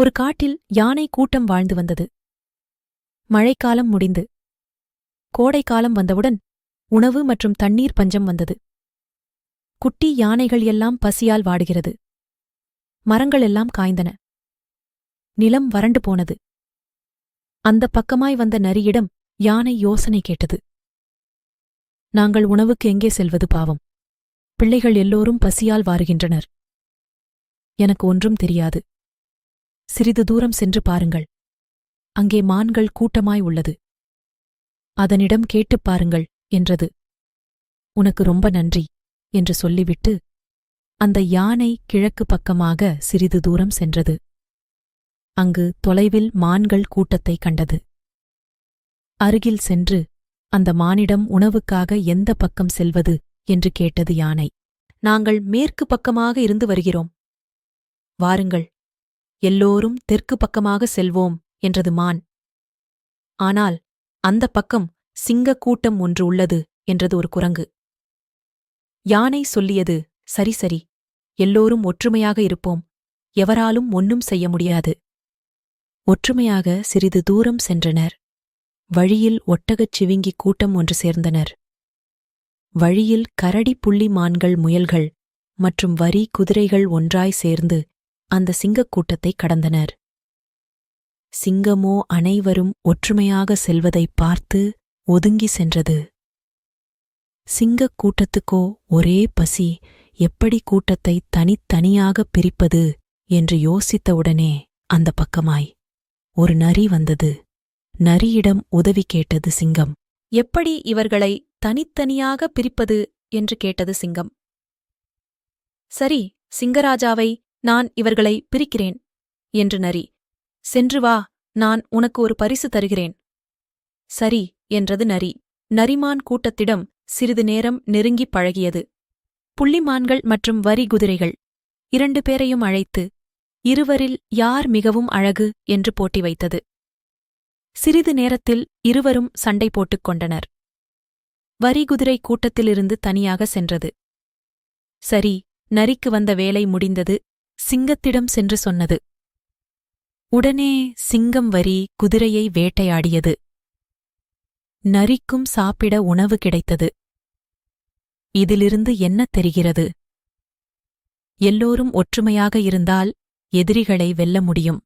ஒரு காட்டில் யானை கூட்டம் வாழ்ந்து வந்தது. மழைக்காலம் முடிந்து கோடைக்காலம் வந்தவுடன் உணவு மற்றும் தண்ணீர் பஞ்சம் வந்தது. குட்டி யானைகள் எல்லாம் பசியால் வாடுகிறது. மரங்கள் எல்லாம் காய்ந்தன. நிலம் வறண்டு போனது. அந்தப் பக்கமாய் வந்த நரியிடம் யானை யோசனை கேட்டது. நாங்கள் உணவுக்கு எங்கே செல்வது பாவம்? பிள்ளைகள் எல்லோரும் பசியால் வாருகின்றனர். எனக்கு ஒன்றும் தெரியாது. சிறிது தூரம் சென்று பாருங்கள். அங்கே மான்கள் கூட்டமாய் உள்ளது. அதனிடம் கேட்டுப் பாருங்கள் என்றது. உனக்கு ரொம்ப நன்றி என்று சொல்லிவிட்டு அந்த யானை கிழக்கு பக்கமாக சிறிது தூரம் சென்றது. அங்கு தொலைவில் மான்கள் கூட்டத்தைக் கண்டது. அருகில் சென்று அந்த மானிடம் உணவுக்காக எந்த பக்கம் செல்வது என்று கேட்டது யானை. நாங்கள் மேற்கு பக்கமாக இருந்து வருகிறோம். வாருங்கள், எல்லோரும் தெற்கு பக்கமாக செல்வோம் என்றது மான். ஆனால் அந்தப் பக்கம் சிங்கக் கூட்டம் ஒன்று உள்ளது என்றது ஒரு குரங்கு. யானை சொல்லியது சரி சரி, எல்லோரும் ஒற்றுமையாக இருப்போம். எவராலும் ஒன்னும் செய்ய முடியாது. ஒற்றுமையாக சிறிது தூரம் சென்றனர். வழியில் ஒட்டகச் சிவிங்கி கூட்டம் ஒன்று சேர்ந்தனர். வழியில் கரடி புள்ளி மான்கள் முயல்கள் மற்றும் வரி குதிரைகள் ஒன்றாய் சேர்ந்து அந்த சிங்கக் கூட்டத்தைக் கடந்தனர். சிங்கமோ அனைவரும் ஒற்றுமையாக செல்வதைப் பார்த்து ஒதுங்கி சென்றது. சிங்கக் கூட்டத்துக்கோ ஒரே பசி, எப்படி கூட்டத்தை தனித்தனியாகப் பிரிப்பது என்று யோசித்தவுடனே அந்த பக்கமாய் ஒரு நரி வந்தது. நரியிடம் உதவி கேட்டது சிங்கம். எப்படி இவர்களை தனித்தனியாக பிரிப்பது என்று கேட்டது சிங்கம். சரி, சிங்கராஜாவை நான் இவர்களை பிரிக்கிறேன் என்று நரி. சென்று வா, நான் உனக்கு ஒரு பரிசு தருகிறேன். சரி என்றது நரி. நரிமான் கூட்டத்திடம் சிறிது நேரம் நெருங்கிப் பழகியது. புள்ளிமான்கள் மற்றும் வரி குதிரைகள் 2 பேரையும் அழைத்து இருவரில் யார் மிகவும் அழகு என்று போட்டி வைத்தது. சிறிது நேரத்தில் இருவரும் சண்டை போட்டுக் கொண்டனர். வரிகுதிரை கூட்டத்திலிருந்து தனியாக சென்றது. சரி, நரிக்கு வந்த வேலை முடிந்தது. சிங்கத்திடம் சென்று சொன்னது. உடனே சிங்கம் வரி குதிரையை வேட்டையாடியது. நரிக்கும் சாப்பிட உணவு கிடைத்தது. இதிலிருந்து என்ன தெரிகிறது? எல்லோரும் ஒற்றுமையாக இருந்தால் எதிரிகளை வெல்ல முடியும்.